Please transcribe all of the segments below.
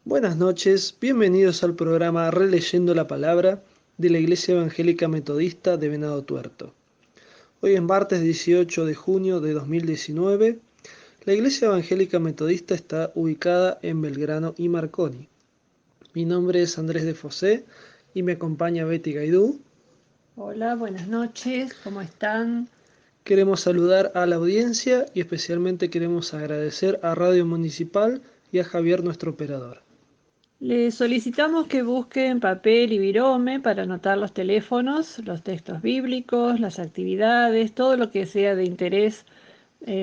Buenas noches, bienvenidos al programa Releyendo la Palabra de la Iglesia Evangélica Metodista de Venado Tuerto. Hoy es martes 18 de junio de 2019. La Iglesia Evangélica Metodista está ubicada en Belgrano y Marconi. Mi nombre es Andrés de Fosé y me acompaña Betty Gaidú. Hola, buenas noches, ¿cómo están? Queremos saludar a la audiencia y especialmente queremos agradecer a Radio Municipal y a Javier, nuestro operador. Les solicitamos que busquen papel y virome para anotar los teléfonos, los textos bíblicos, las actividades, todo lo que sea de interés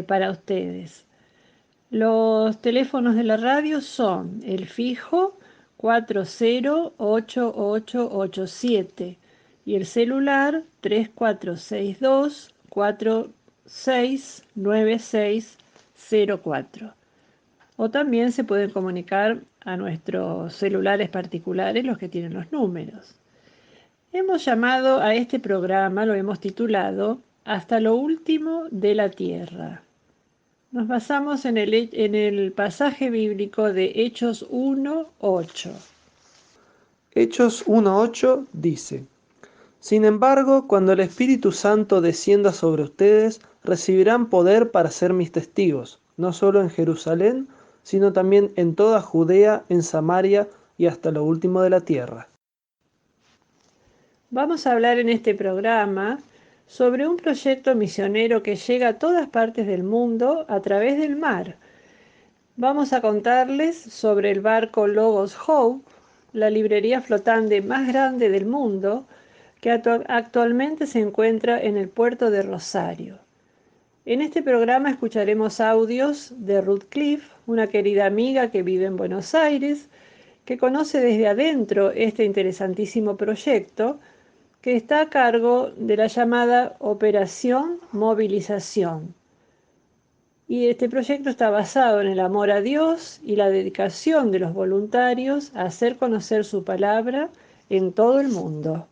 para ustedes. Los teléfonos de la radio son el fijo 408887 y el celular 3462 469604. O también se pueden comunicar a nuestros celulares particulares, los que tienen los números. Hemos llamado a este programa, lo hemos titulado Hasta lo último de la tierra. Nos basamos en el pasaje bíblico de Hechos 1:8. Hechos 1:8 dice: Sin embargo, cuando el Espíritu Santo descienda sobre ustedes, recibirán poder para ser mis testigos, no solo en Jerusalén, sino también en toda Judea, en Samaria y hasta lo último de la tierra. Vamos a hablar en este programa sobre un proyecto misionero que llega a todas partes del mundo a través del mar. Vamos a contarles sobre el barco Logos Hope, la librería flotante más grande del mundo, que actualmente se encuentra en el puerto de Rosario. En este programa escucharemos audios de Ruth Cliff, una querida amiga que vive en Buenos Aires, que conoce desde adentro este interesantísimo proyecto, que está a cargo de la llamada Operación Movilización. Y este proyecto está basado en el amor a Dios y la dedicación de los voluntarios a hacer conocer su palabra en todo el mundo.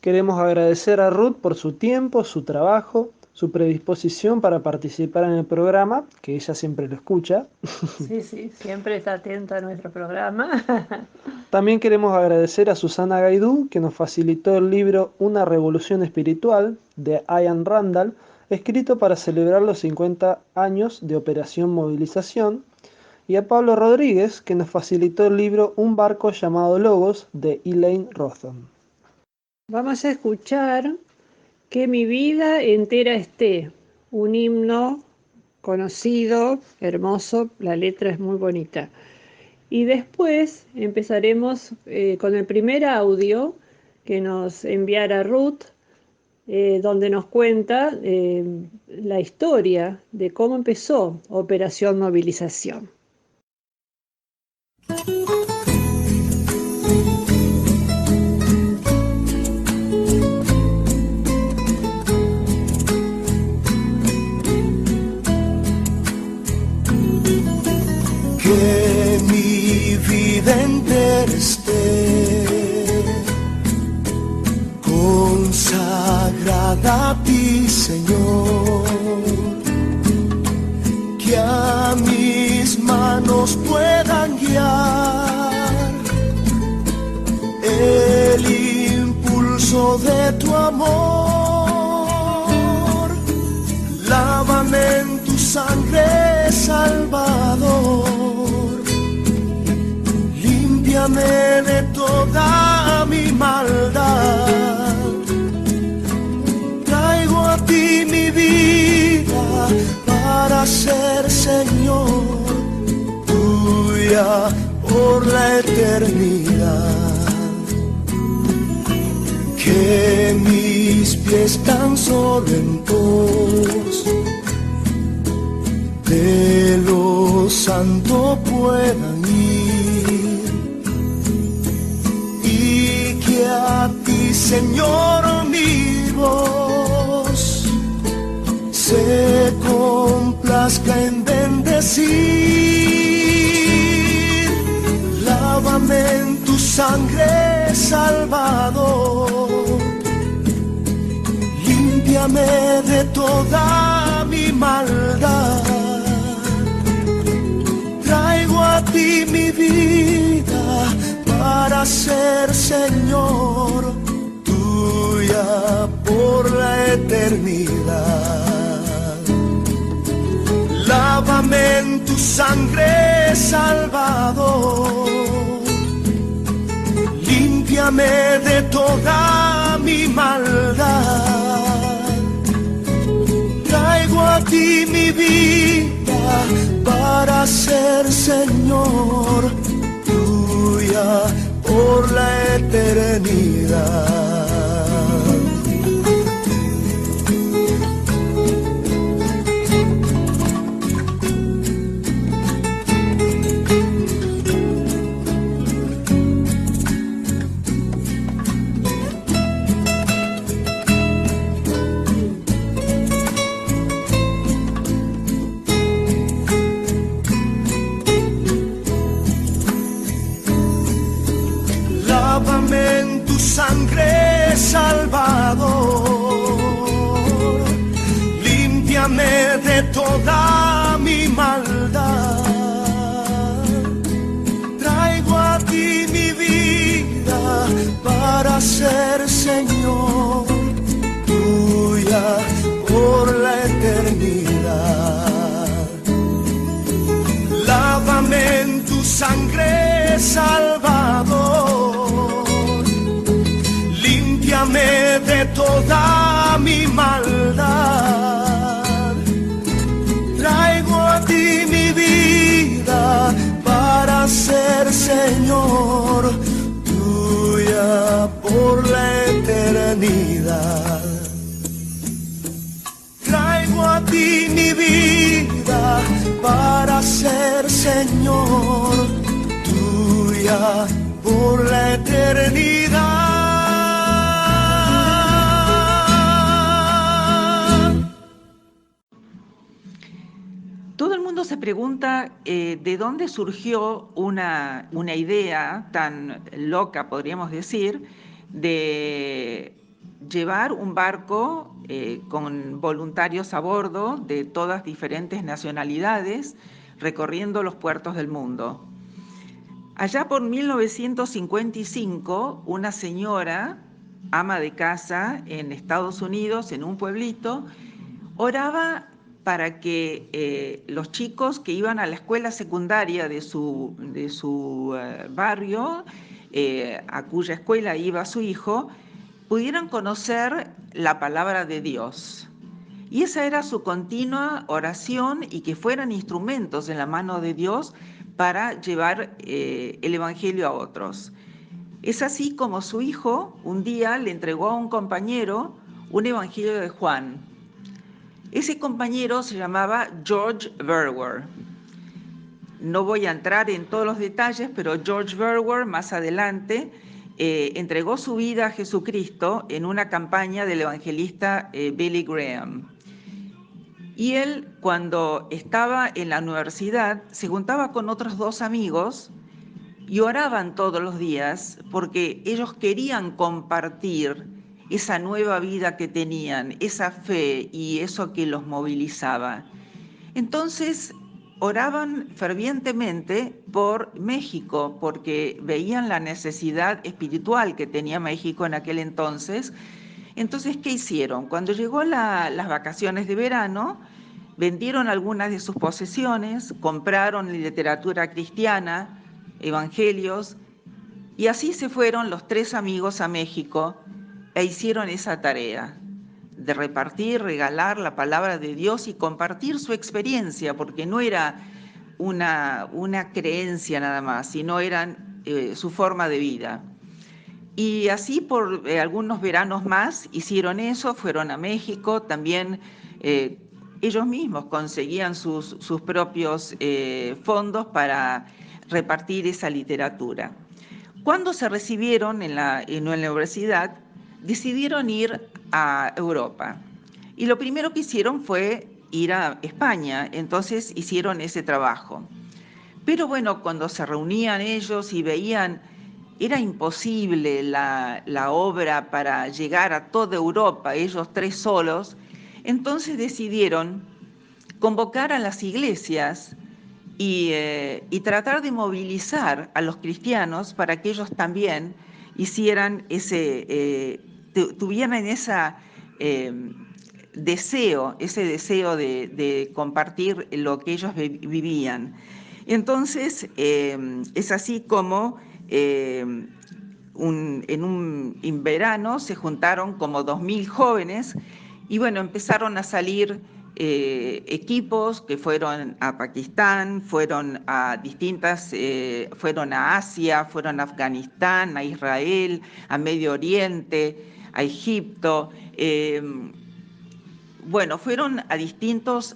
Queremos agradecer a Ruth por su tiempo, su trabajo, su predisposición para participar en el programa, que ella siempre lo escucha. Sí, siempre está atenta a nuestro programa. También queremos agradecer a Susana Gaidú, que nos facilitó el libro Una revolución espiritual, de Ian Randall, escrito para celebrar los 50 años de Operación Movilización, y a Pablo Rodríguez, que nos facilitó el libro Un barco llamado Logos, de Elaine Rotham. Vamos a escuchar Que mi vida entera esté, un himno conocido, hermoso, la letra es muy bonita. Y después empezaremos con el primer audio que nos enviara Ruth, donde nos cuenta la historia de cómo empezó Operación Movilización. Que mi vida entera esté consagrada a ti, Señor, que a mis manos puedan guiar el impulso de tu amor. Lávame en tu sangre, Salvador, límpiame de toda mi maldad. Traigo a ti mi vida para ser, Señor, tuya por la eternidad. Que mis pies tan solo en pos de lo santo puedan ir, y que a ti, Señor, mi voz se complazca en bendecir. Lávame en tu sangre, Salvador, límpiame de toda mi maldad. Traigo a ti mi vida para ser Señor tuya por la eternidad. Lávame en tu sangre, Salvador, límpiame de toda mi maldad. Traigo a ti mi vida para ser Señor tuya por la eternidad. Lávame en tu sangre, Salvador, límpiame de toda mi maldad. Traigo a ti mi vida para ser Señor tuya por la eternidad. Lávame en tu sangre, Salvador, límpiame de toda mi maldad. Traigo a ti mi vida para ser Señor tuya por la eternidad. Traigo a ti mi vida para ser Señor tuya por la eternidad. Todo el mundo se pregunta de dónde surgió una idea tan loca, podríamos decir, de llevar un barco con voluntarios a bordo de todas diferentes nacionalidades recorriendo los puertos del mundo. Allá por 1955, una señora, ama de casa en Estados Unidos, en un pueblito, oraba para que los chicos que iban a la escuela secundaria de su barrio, a cuya escuela iba su hijo, pudieran conocer la palabra de Dios. Y esa era su continua oración, y que fueran instrumentos en la mano de Dios para llevar el Evangelio a otros. Es así como su hijo un día le entregó a un compañero un Evangelio de Juan. Ese compañero se llamaba George Verwer. No voy a entrar en todos los detalles, pero George Verwer más adelante entregó su vida a Jesucristo en una campaña del evangelista Billy Graham. Y él, cuando estaba en la universidad, se juntaba con otros dos amigos y oraban todos los días porque ellos querían compartir esa nueva vida que tenían, esa fe y eso que los movilizaba. Entonces oraban fervientemente por México, porque veían la necesidad espiritual que tenía México en aquel entonces. Entonces, ¿qué hicieron? Cuando llegó las vacaciones de verano, vendieron algunas de sus posesiones, compraron literatura cristiana, evangelios, y así se fueron los tres amigos a México e hicieron esa tarea de repartir, regalar la palabra de Dios y compartir su experiencia, porque no era una creencia nada más, sino eran su forma de vida. Y así por algunos veranos más hicieron eso, fueron a México, también ellos mismos conseguían sus propios fondos para repartir esa literatura. Cuando se recibieron en la universidad, decidieron ir a Europa. Y lo primero que hicieron fue ir a España, entonces hicieron ese trabajo. Pero bueno, cuando se reunían ellos y veían, era imposible la obra para llegar a toda Europa, ellos tres solos, entonces decidieron convocar a las iglesias y tratar de movilizar a los cristianos para que ellos también hicieran tuvieran ese deseo de compartir lo que ellos vivían. Entonces, es así como en un verano se juntaron como 2000 jóvenes y bueno, empezaron a salir equipos que fueron a Pakistán, fueron a fueron a Asia, fueron a Afganistán, a Israel, a Medio Oriente, a Egipto. Bueno, fueron a distintos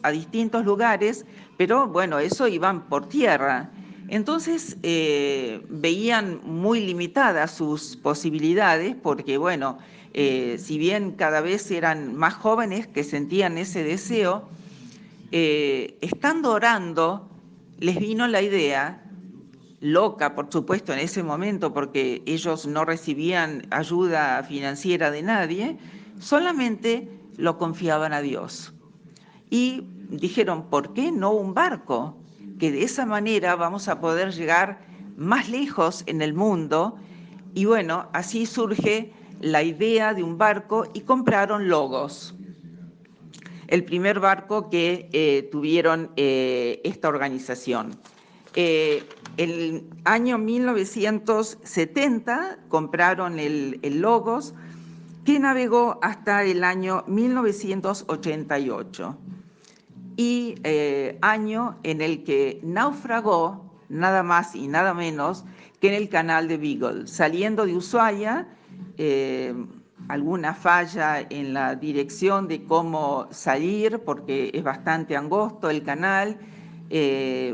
lugares, pero bueno, eso iban por tierra. Entonces veían muy limitadas sus posibilidades porque, bueno, si bien cada vez eran más jóvenes que sentían ese deseo, estando orando, les vino la idea, loca por supuesto en ese momento porque ellos no recibían ayuda financiera de nadie, solamente lo confiaban a Dios. Y dijeron, ¿por qué no un barco? Que de esa manera vamos a poder llegar más lejos en el mundo. Y bueno, así surge la idea de un barco y compraron Logos, el primer barco que tuvieron esta organización. El año 1970 compraron el Logos, que navegó hasta el año 1988, y año en el que naufragó nada más y nada menos que en el canal de Beagle, saliendo de Ushuaia, alguna falla en la dirección de cómo salir, porque es bastante angosto el canal.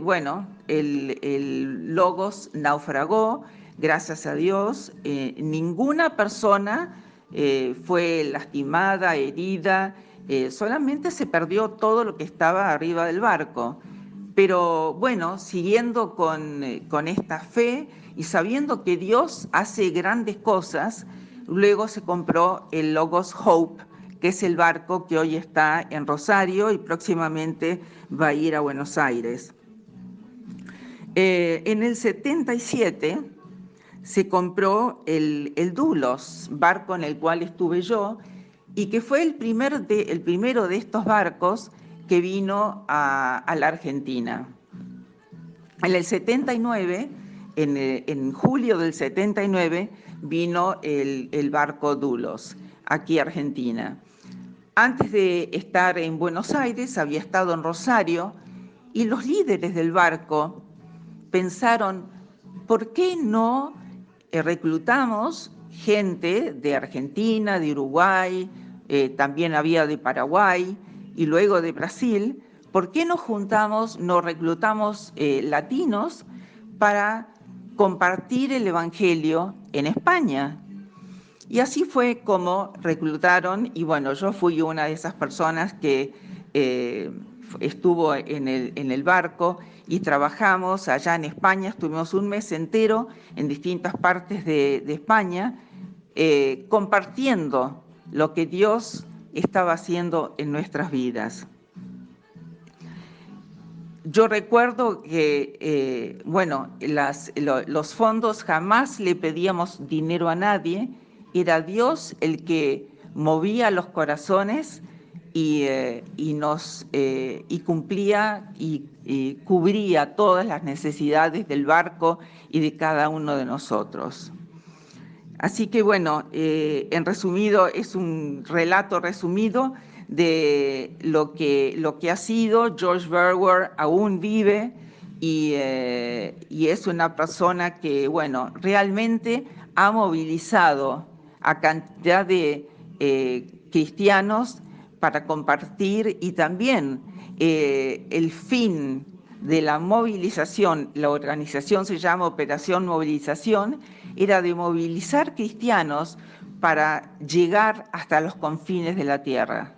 Bueno, el Logos naufragó, gracias a Dios, ninguna persona fue lastimada, herida, solamente se perdió todo lo que estaba arriba del barco. Pero bueno, siguiendo con esta fe y sabiendo que Dios hace grandes cosas, luego se compró el Logos Hope, que es el barco que hoy está en Rosario y próximamente va a ir a Buenos Aires. En el 77 se compró el Dulos, barco en el cual estuve yo, y que fue el primero de estos barcos que vino a la Argentina. En el 79, en julio del 79, vino el barco Dulos, aquí a Argentina. Antes de estar en Buenos Aires, había estado en Rosario, y los líderes del barco pensaron, ¿por qué no reclutamos gente de Argentina, de Uruguay, también había de Paraguay y luego de Brasil? ¿Por qué no reclutamos latinos para compartir el Evangelio en España? Y así fue como reclutaron, y bueno, yo fui una de esas personas que estuvo en el barco y trabajamos allá en España, estuvimos un mes entero en distintas partes de España, compartiendo lo que Dios estaba haciendo en nuestras vidas. Yo recuerdo que, bueno, los fondos, jamás le pedíamos dinero a nadie, era Dios el que movía los corazones y cumplía y cubría todas las necesidades del barco y de cada uno de nosotros. Así que bueno, en resumido, es un relato resumido de lo que ha sido. George Verwer aún vive y es una persona que, bueno, realmente ha movilizado a cantidad de cristianos para compartir, y también el fin de la movilización, la organización se llama Operación Movilización, era de movilizar cristianos para llegar hasta los confines de la tierra.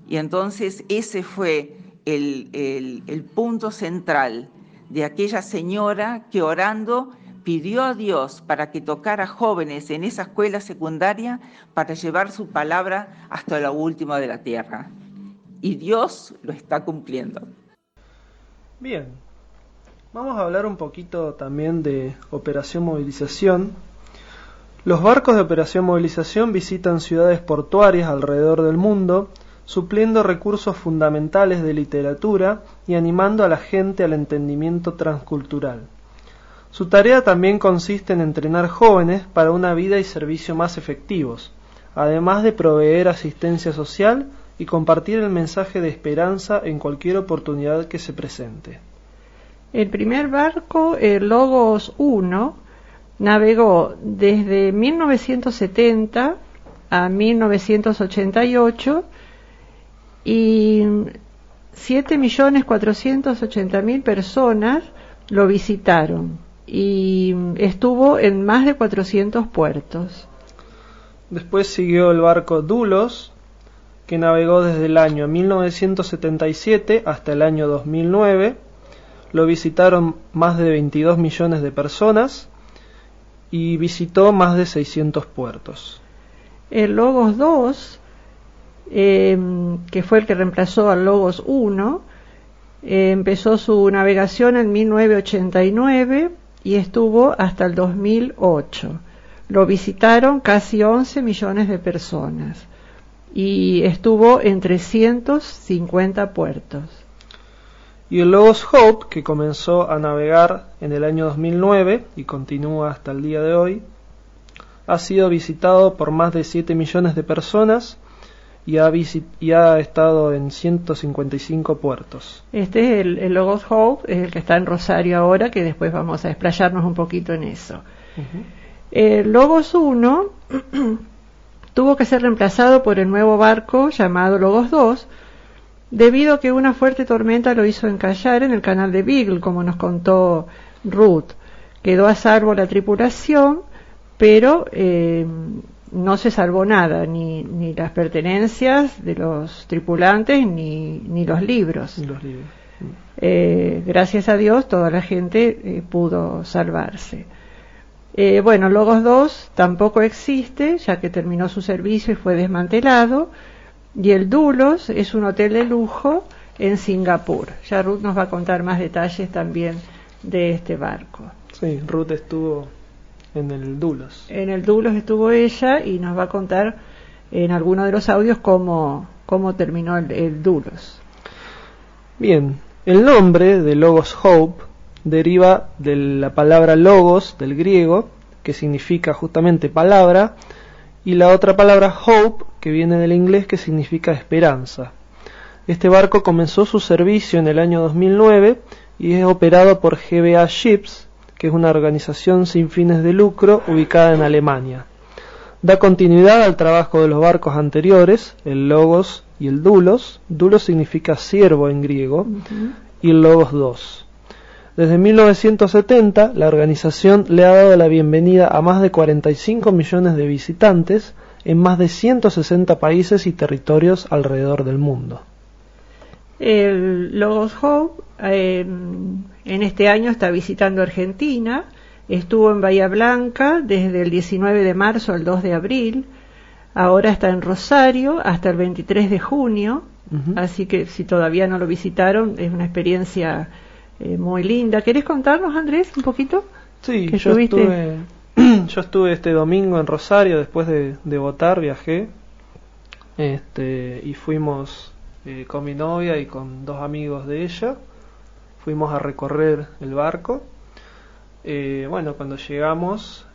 Y entonces ese fue el punto central de aquella señora que, orando, pidió a Dios para que tocara jóvenes en esa escuela secundaria para llevar su palabra hasta lo último de la tierra. Y Dios lo está cumpliendo. Bien, Vamos a hablar un poquito también de Operación Movilización. Los barcos de Operación Movilización visitan ciudades portuarias alrededor del mundo, supliendo recursos fundamentales de literatura y animando a la gente al entendimiento transcultural. Su tarea también consiste en entrenar jóvenes para una vida y servicio más efectivos, además de proveer asistencia social y compartir el mensaje de esperanza en cualquier oportunidad que se presente. El primer barco, el Logos 1, navegó desde 1970 a 1988 y 7.480.000 personas lo visitaron y estuvo en más de 400 puertos. Después siguió el barco Doulos, que navegó desde el año 1977 hasta el año 2009. Lo visitaron más de 22 millones de personas y visitó más de 600 puertos. El Logos 2, que fue el que reemplazó al Logos 1, empezó su navegación en 1989 y estuvo hasta el 2008. Lo visitaron casi 11 millones de personas y estuvo en 350 puertos. Y el Logos Hope, que comenzó a navegar en el año 2009 y continúa hasta el día de hoy, ha sido visitado por más de 7 millones de personas y ha estado en 155 puertos. Este es el Logos Hope, es el que está en Rosario ahora, que después vamos a explayarnos un poquito en eso. Uh-huh. El Logos 1 tuvo que ser reemplazado por el nuevo barco llamado Logos 2, debido a que una fuerte tormenta lo hizo encallar en el canal de Beagle, como nos contó Ruth. Quedó a salvo la tripulación, pero no se salvó nada, ni las pertenencias de los tripulantes, ni los libros. Gracias a Dios, toda la gente pudo salvarse. Bueno, Logos 2 tampoco existe, ya que terminó su servicio y fue desmantelado. Y el Doulos es un hotel de lujo en Singapur. Ya Ruth nos va a contar más detalles también de este barco. Sí, Ruth estuvo en el Doulos. En el Doulos estuvo ella y nos va a contar en alguno de los audios cómo terminó el Doulos. Bien, el nombre de Logos Hope deriva de la palabra logos del griego, que significa justamente palabra, y la otra palabra hope, que viene del inglés, que significa esperanza. Este barco comenzó su servicio en el año 2009 y es operado por GBA Ships, que es una organización sin fines de lucro ubicada en Alemania. Da continuidad al trabajo de los barcos anteriores, el Logos y el Doulos. Doulos significa siervo en griego, y el Logos 2. Desde 1970, la organización le ha dado la bienvenida a más de 45 millones de visitantes en más de 160 países y territorios alrededor del mundo. El Logos Hope en este año está visitando Argentina. Estuvo en Bahía Blanca desde el 19 de marzo al 2 de abril. Ahora está en Rosario hasta el 23 de junio. Así que si todavía no lo visitaron, es una experiencia muy linda. ¿Querés contarnos, Andrés, un poquito? Sí, yo estuve este domingo en Rosario, después de votar, viajé y fuimos con mi novia y con dos amigos de ella, fuimos a recorrer el barco. Bueno, cuando llegamos,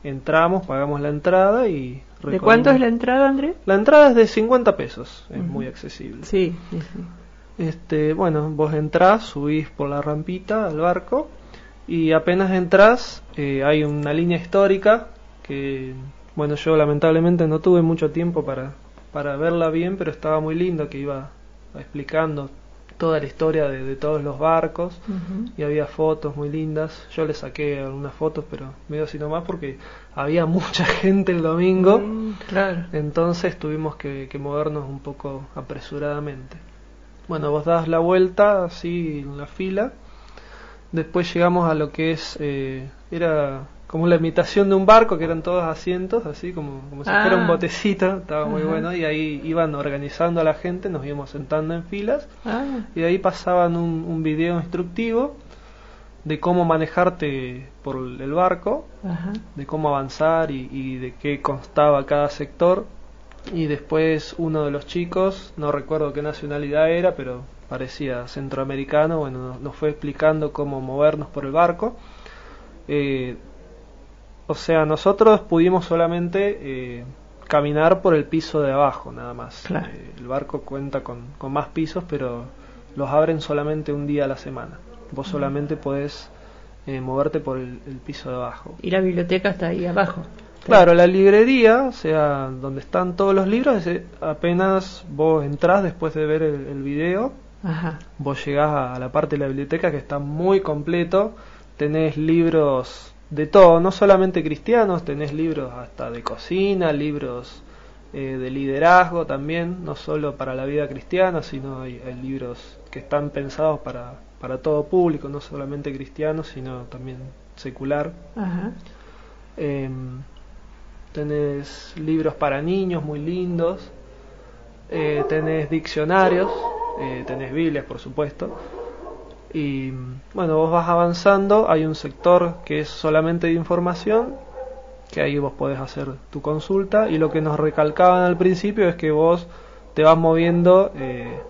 entramos, pagamos la entrada y... ¿De cuánto es la entrada, Andrés? La entrada es de 50 pesos, es muy accesible. Sí. Bueno, vos entrás, subís por la rampita al barco y apenas entrás hay una línea histórica que, bueno, yo lamentablemente no tuve mucho tiempo para verla bien, pero estaba muy lindo, que iba explicando toda la historia de todos los barcos y había fotos muy lindas. Yo le saqué algunas fotos, pero medio así nomás porque había mucha gente el domingo, claro. Entonces tuvimos que movernos un poco apresuradamente. Bueno, vos das la vuelta así en la fila, después llegamos a lo que era como la imitación de un barco, que eran todos asientos, así como si fuera un botecito, estaba muy bueno, y ahí iban organizando a la gente, nos íbamos sentando en filas, y de ahí pasaban un video instructivo de cómo manejarte por el barco, Ajá. de cómo avanzar y de qué constaba cada sector. Y después uno de los chicos, no recuerdo qué nacionalidad era, pero parecía centroamericano, bueno, nos fue explicando cómo movernos por el barco. O sea, nosotros pudimos solamente caminar por el piso de abajo, nada más. Claro. El barco cuenta con más pisos, pero los abren solamente un día a la semana. Vos solamente podés moverte por el piso de abajo. Y la biblioteca está ahí abajo. Claro, la librería, o sea, donde están todos los libros, apenas vos entrás después de ver el video, Ajá. vos llegás a la parte de la biblioteca que está muy completo, tenés libros de todo, no solamente cristianos, tenés libros hasta de cocina, libros de liderazgo también, no solo para la vida cristiana, sino hay libros que están pensados para todo público, no solamente cristianos, sino también secular. Ajá. Tenés libros para niños muy lindos, tenés diccionarios, tenés Biblias, por supuesto. Y bueno, vos vas avanzando, hay un sector que es solamente de información, que ahí vos podés hacer tu consulta, y lo que nos recalcaban al principio es que vos te vas moviendo,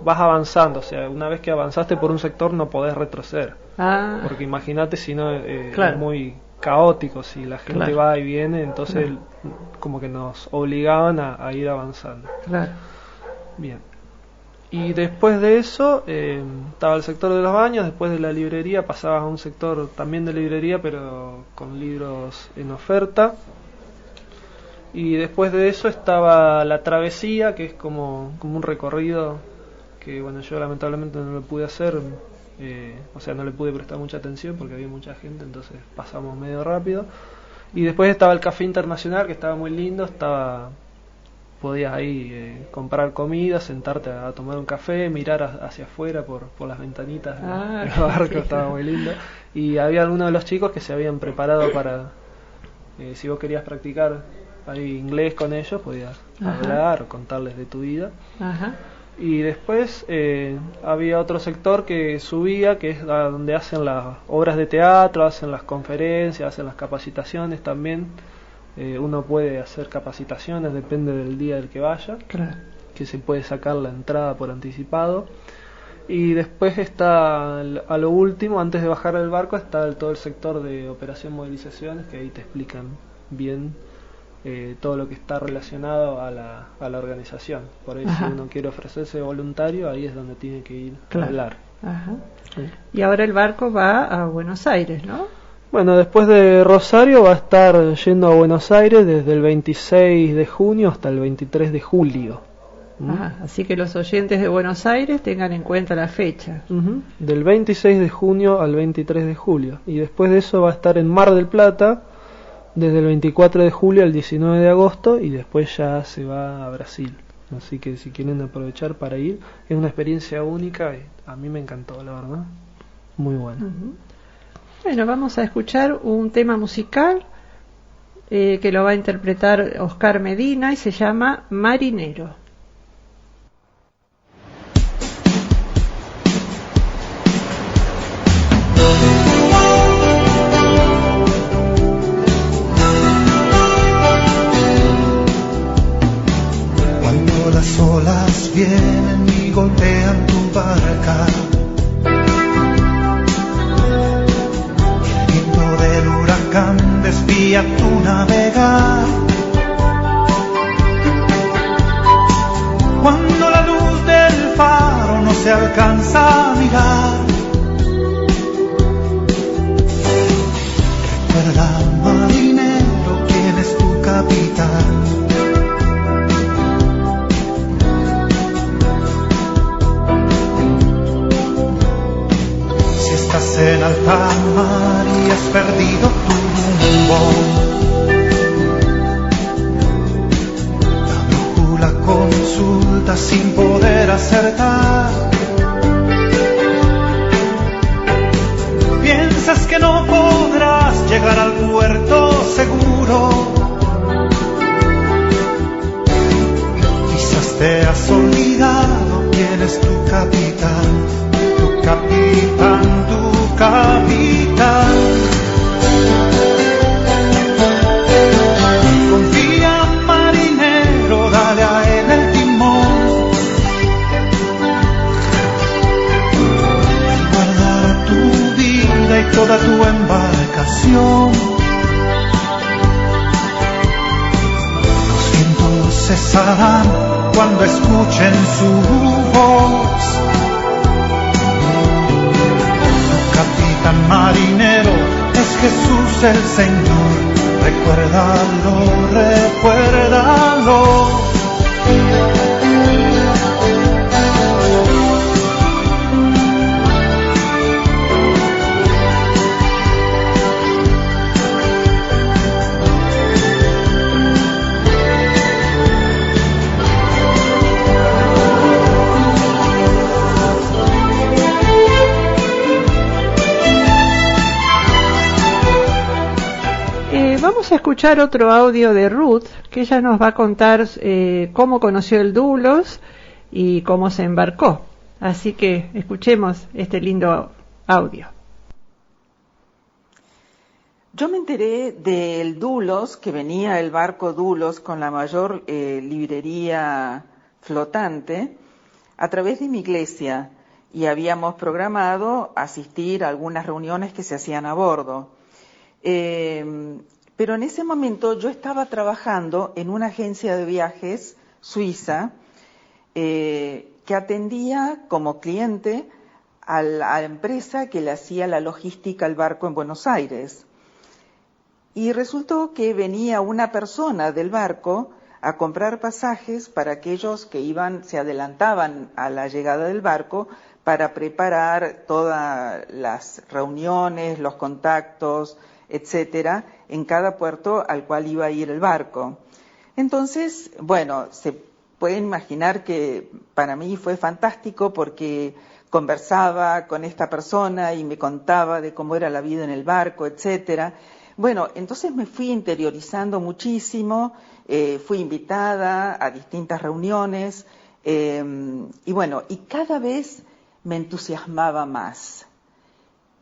vas avanzando, o sea, una vez que avanzaste por un sector no podés retroceder, porque imagínate si no, claro, es muy caótico, si la gente claro, va y viene, entonces claro, como que nos obligaban a ir avanzando. Claro. Bien. Y después de eso estaba el sector de los baños, después de la librería pasabas a un sector también de librería, pero con libros en oferta. Y después de eso estaba la travesía, que es como un recorrido que, bueno, yo lamentablemente no lo pude hacer, o sea, no le pude prestar mucha atención porque había mucha gente, entonces pasamos medio rápido. Y después estaba el Café Internacional, que estaba muy lindo, podías ahí comprar comida, sentarte a tomar un café, mirar hacia afuera por las ventanitas del barco, estaba muy lindo. Y había algunos de los chicos que se habían preparado para, si vos querías practicar ahí inglés con ellos, podías hablar o contarles de tu vida. Ajá. Y después había otro sector que subía, que es donde hacen las obras de teatro, hacen las conferencias, hacen las capacitaciones también. Uno puede hacer capacitaciones, depende del día del que vaya, Claro. que se puede sacar la entrada por anticipado. Y después está, a lo último, antes de bajar del barco, está todo el sector de operación movilizaciones, que ahí te explican bien todo lo que está relacionado a la organización. Por ahí, si uno quiere ofrecerse voluntario, ahí es donde tiene que ir a hablar. Ajá. Sí. Y ahora el barco va a Buenos Aires, ¿no? Bueno, después de Rosario va a estar yendo a Buenos Aires desde el 26 de junio hasta el 23 de julio. Ajá. Así que los oyentes de Buenos Aires tengan en cuenta la fecha. Del 26 de junio al 23 de julio. Y después de eso va a estar en Mar del Plata desde el 24 de julio al 19 de agosto y después ya se va a Brasil. Así que si quieren aprovechar para ir, es una experiencia única y a mí me encantó, la verdad. Muy buena. Bueno, vamos a escuchar un tema musical que lo va a interpretar Oscar Medina y se llama Marinero. Cuando las olas vienen y golpean tu barca, del huracán desvía tu navegar. Cuando la luz del faro no se alcanza a mirar, recuerda, marinero, quién es tu capitán. Si estás en alta mar y has perdido tu rumbo, la brújula consulta sin poder acertar. Piensas que no podrás llegar al puerto seguro, quizás te has olvidado quién es tu capitán, tu capitán, tu capitán. tu embarcación. Los vientos cesarán cuando escuchen su voz. Tu capitán marinero es Jesús el Señor. Recuérdalo, recuérdalo. Vamos a escuchar otro audio de Ruth, que ella nos va a contar cómo conoció el Doulos y cómo se embarcó. Así que escuchemos este lindo audio. Yo me enteré del Doulos, que venía el barco Doulos con la mayor librería flotante, a través de mi iglesia, y habíamos programado asistir a algunas reuniones que se hacían a bordo. Pero en ese momento yo estaba trabajando en una agencia de viajes suiza que atendía como cliente a la empresa que le hacía la logística al barco en Buenos Aires. Y resultó que venía una persona del barco a comprar pasajes para aquellos que se adelantaban a la llegada del barco para preparar todas las reuniones, los contactos, etcétera, en cada puerto al cual iba a ir el barco. Entonces, bueno, se pueden imaginar que para mí fue fantástico porque conversaba con esta persona y me contaba de cómo era la vida en el barco, etcétera. Bueno, entonces me fui interiorizando muchísimo, fui invitada a distintas reuniones y bueno, y cada vez me entusiasmaba más.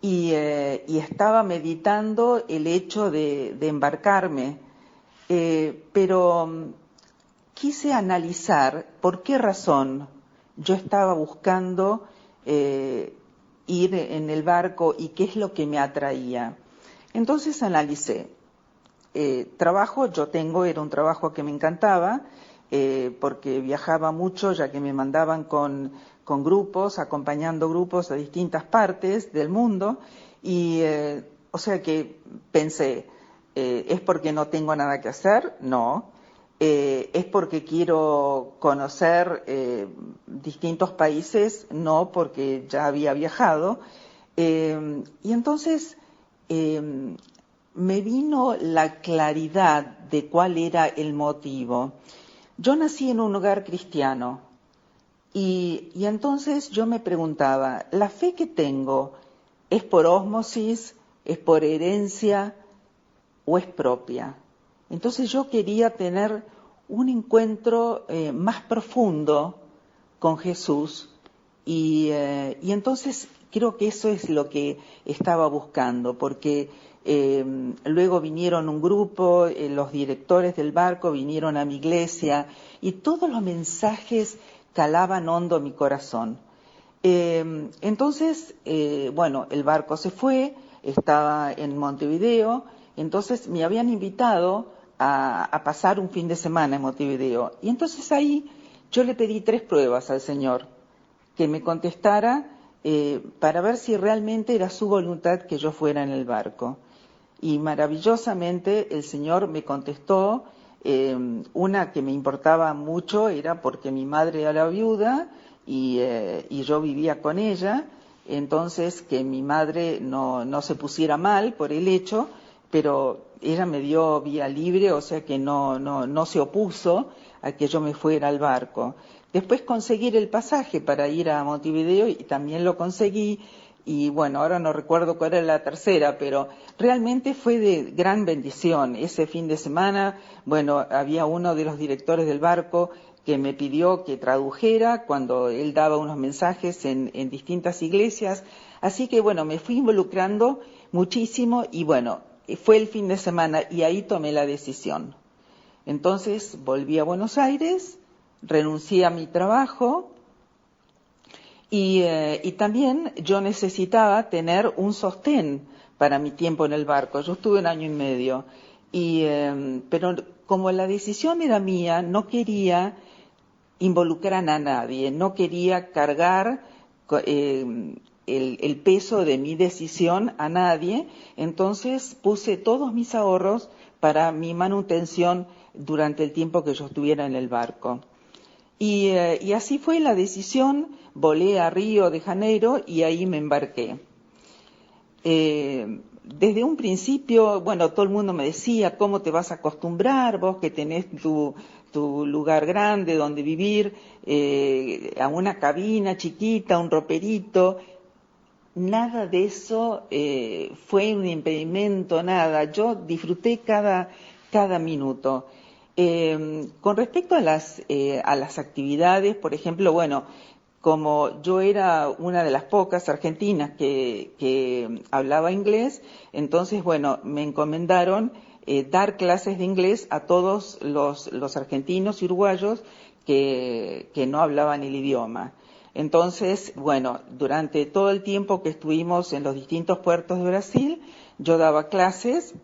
Y estaba meditando el hecho de embarcarme, pero quise analizar por qué razón yo estaba buscando ir en el barco y qué es lo que me atraía. Entonces analicé. Trabajo yo tengo, era un trabajo que me encantaba, porque viajaba mucho, ya que me mandaban con grupos, acompañando grupos a distintas partes del mundo, y o sea que pensé, ¿es porque no tengo nada que hacer? No. ¿Es porque quiero conocer distintos países? No, porque ya había viajado. Y entonces me vino la claridad de cuál era el motivo. Yo nací en un hogar cristiano. Y entonces yo me preguntaba, ¿la fe que tengo es por ósmosis, es por herencia o es propia? Entonces yo quería tener un encuentro más profundo con Jesús y entonces creo que eso es lo que estaba buscando, porque luego vinieron un grupo, los directores del barco vinieron a mi iglesia y todos los mensajes calaban hondo mi corazón. Entonces, bueno, el barco se fue, estaba en Montevideo, entonces me habían invitado a pasar un fin de semana en Montevideo. Y entonces ahí yo le pedí 3 pruebas al Señor, que me contestara para ver si realmente era su voluntad que yo fuera en el barco. Y maravillosamente el Señor me contestó. Una que me importaba mucho era porque mi madre era viuda y yo vivía con ella, entonces que mi madre no se pusiera mal por el hecho, pero ella me dio vía libre, o sea que no se opuso a que yo me fuera al barco. Después conseguir el pasaje para ir a Montevideo y también lo conseguí. Y bueno, ahora no recuerdo cuál era la tercera, pero realmente fue de gran bendición. Ese fin de semana, bueno, había uno de los directores del barco que me pidió que tradujera cuando él daba unos mensajes en distintas iglesias. Así que bueno, me fui involucrando muchísimo y bueno, fue el fin de semana y ahí tomé la decisión. Entonces volví a Buenos Aires, renuncié a mi trabajo. Y también yo necesitaba tener un sostén para mi tiempo en el barco. Yo estuve 1 año y medio. Pero como la decisión era mía, no quería involucrar a nadie, no quería cargar el peso de mi decisión a nadie, entonces puse todos mis ahorros para mi manutención durante el tiempo que yo estuviera en el barco. Y así fue la decisión, volé a Río de Janeiro y ahí me embarqué. Desde un principio, bueno, todo el mundo me decía, ¿cómo te vas a acostumbrar vos que tenés tu lugar grande donde vivir, a una cabina chiquita, un roperito? Nada de eso fue un impedimento, nada. Yo disfruté cada minuto. Con respecto a las actividades, por ejemplo, bueno, como yo era una de las pocas argentinas que hablaba inglés, entonces, bueno, me encomendaron dar clases de inglés a todos los argentinos y uruguayos que no hablaban el idioma. Entonces, bueno, durante todo el tiempo que estuvimos en los distintos puertos de Brasil, yo daba clases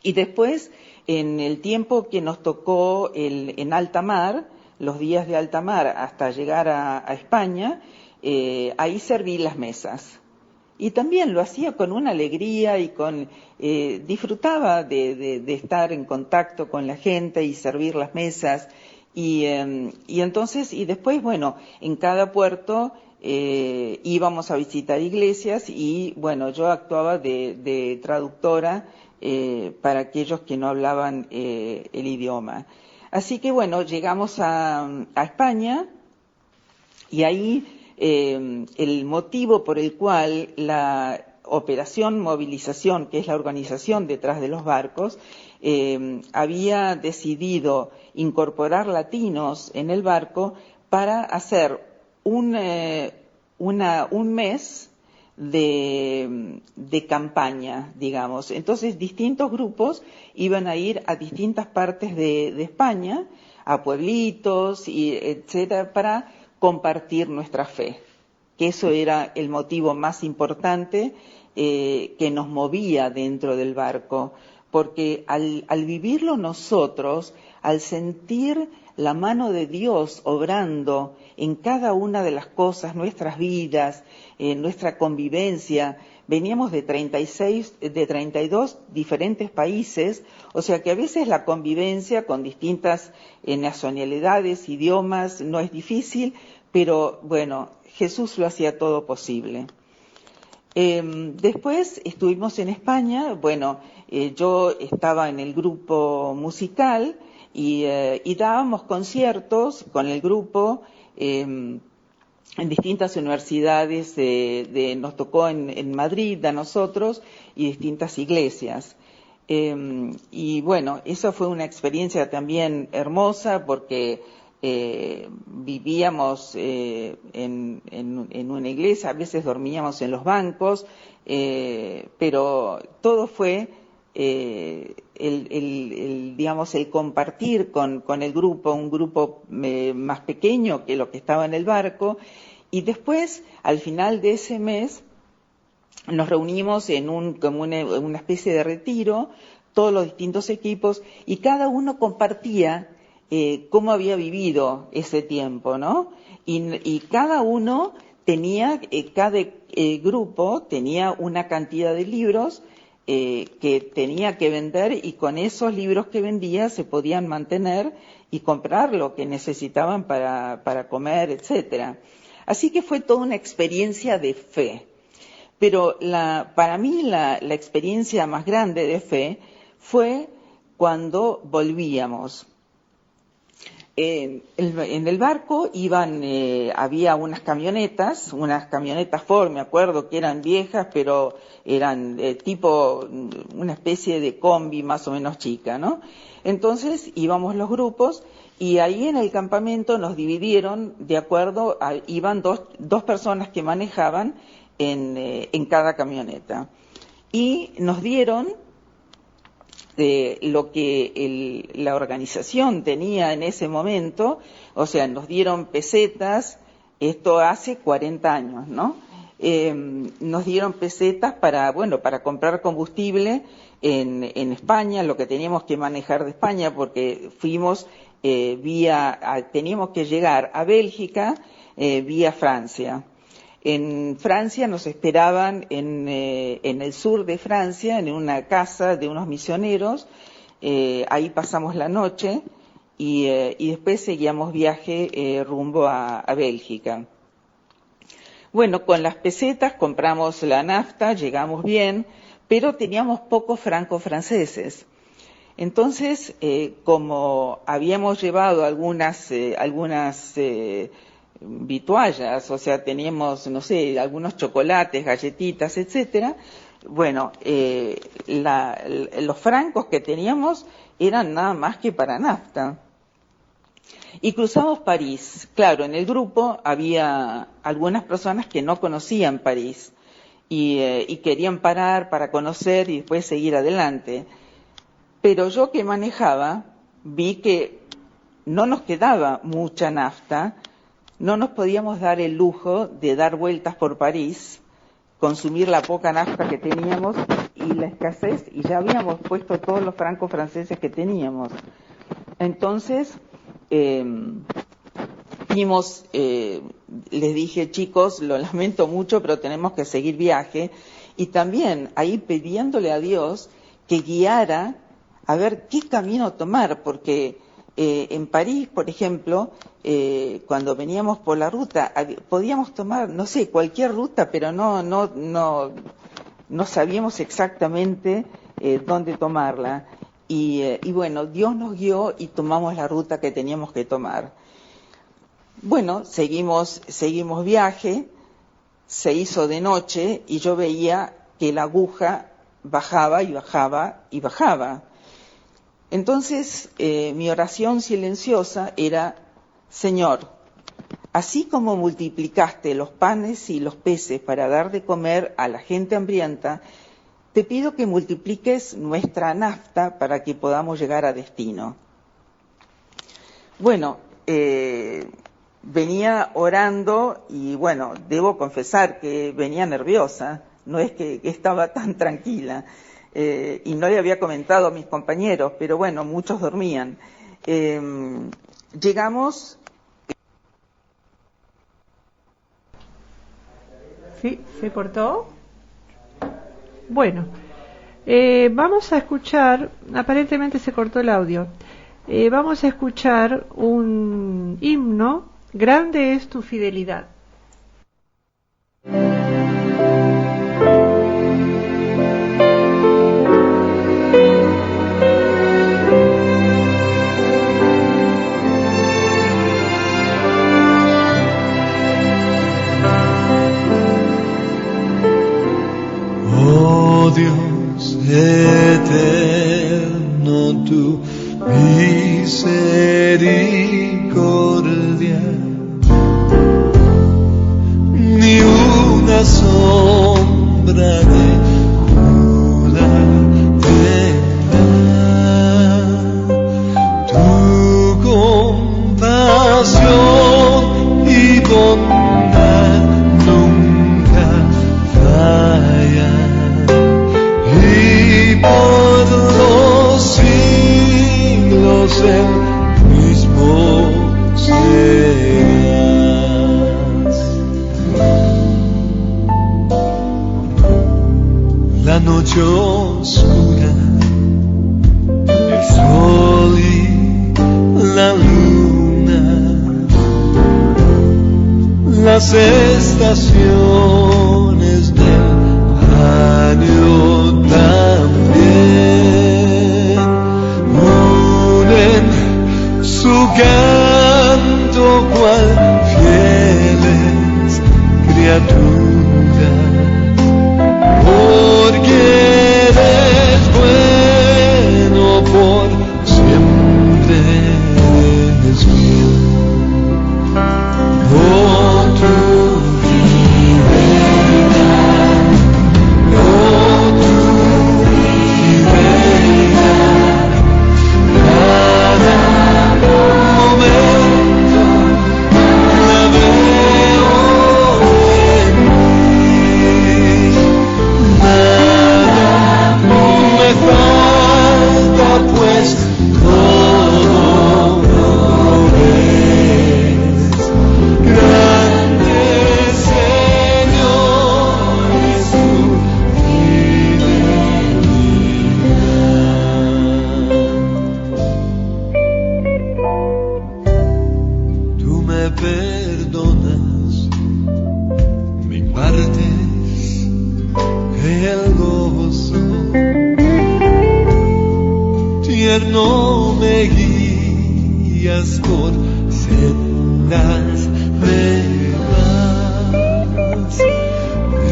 y después, en el tiempo que nos tocó en alta mar, los días de alta mar hasta llegar a España, ahí serví las mesas. Y también lo hacía con una alegría y disfrutaba de estar en contacto con la gente y servir las mesas. Y entonces, y después, bueno, en cada puerto íbamos a visitar iglesias y, bueno, yo actuaba de traductora para aquellos que no hablaban el idioma. Así que, bueno, llegamos a España y ahí el motivo por el cual la Operación Movilización, que es la organización detrás de los barcos, había decidido incorporar latinos en el barco para hacer un mes de campaña, digamos. Entonces, distintos grupos iban a ir a distintas partes de España, a pueblitos, y etcétera, para compartir nuestra fe. Que eso era el motivo más importante que nos movía dentro del barco, porque al vivirlo nosotros, al sentir la mano de Dios obrando en cada una de las cosas, nuestras vidas, nuestra convivencia, veníamos de 32 diferentes países, o sea que a veces la convivencia con distintas nacionalidades, idiomas, no es difícil, pero bueno, Jesús lo hacía todo posible. Después estuvimos en España, bueno, yo estaba en el grupo musical y dábamos conciertos con el grupo en distintas universidades, nos tocó en Madrid a nosotros y distintas iglesias. Y bueno, esa fue una experiencia también hermosa porque vivíamos en una iglesia, a veces dormíamos en los bancos, pero todo fue digamos, el compartir con el grupo, un grupo más pequeño que lo que estaba en el barco, y después, al final de ese mes, nos reunimos como una especie de retiro, todos los distintos equipos, y cada uno compartía cómo había vivido ese tiempo, ¿no? Y cada uno tenía, cada grupo tenía una cantidad de libros que tenía que vender, y con esos libros que vendía se podían mantener y comprar lo que necesitaban para comer, etcétera. Así que fue toda una experiencia de fe. Pero para mí la experiencia más grande de fe fue cuando volvíamos. En el barco había unas camionetas Ford, me acuerdo que eran viejas, pero eran tipo una especie de combi más o menos chica, ¿no? Entonces íbamos los grupos y ahí en el campamento nos dividieron de acuerdo, iban dos personas que manejaban en cada camioneta. Y nos dieron lo que la organización tenía en ese momento, o sea, nos dieron pesetas, esto hace 40 años, ¿no? nos dieron pesetas para comprar combustible en España, lo que teníamos que manejar de España, porque fuimos teníamos que llegar a Bélgica vía Francia. En Francia nos esperaban en el sur de Francia, en una casa de unos misioneros. Ahí pasamos la noche y después seguíamos viaje rumbo a Bélgica. Bueno, con las pesetas compramos la nafta, llegamos bien, pero teníamos pocos francos franceses. Entonces, como habíamos llevado algunas vituallas, o sea, teníamos, no sé, algunos chocolates, galletitas, etcétera, bueno, los francos que teníamos eran nada más que para nafta. Y cruzamos París. Claro, en el grupo había algunas personas que no conocían París y querían parar para conocer y después seguir adelante. Pero yo que manejaba vi que no nos quedaba mucha nafta, no nos podíamos dar el lujo de dar vueltas por París, consumir la poca nafta que teníamos y la escasez, y ya habíamos puesto todos los francos franceses que teníamos. Entonces, les dije, chicos, lo lamento mucho, pero tenemos que seguir viaje, y también ahí pidiéndole a Dios que guiara a ver qué camino tomar, porque en París, por ejemplo, cuando veníamos por la ruta, podíamos tomar, no sé, cualquier ruta, pero no sabíamos exactamente dónde tomarla. Y bueno, Dios nos guió y tomamos la ruta que teníamos que tomar. Bueno, seguimos viaje, se hizo de noche y yo veía que la aguja bajaba y bajaba y bajaba. Entonces, mi oración silenciosa era: Señor, así como multiplicaste los panes y los peces para dar de comer a la gente hambrienta, te pido que multipliques nuestra nafta para que podamos llegar a destino. Bueno, venía orando y bueno, debo confesar que venía nerviosa, no es que estaba tan tranquila. Y no le había comentado a mis compañeros, pero bueno, muchos dormían. Llegamos. ¿Sí? ¿Se cortó? Bueno, vamos a escuchar, aparentemente se cortó el audio. Vamos a escuchar un himno, Grande es tu fidelidad. Dios eterno, tu misericordia, ni una sombra de duda tendrá. Tu compasión y bondad nunca fallan. Por los siglos el mismo serás. La noche oscura, el sol y la luna, las estaciones del año también unen su canto cual fieles criaturas, porque eres bueno, por siempre eres fiel. Oh, tu fidelidad, oh, eterno me guías por sendas de paz.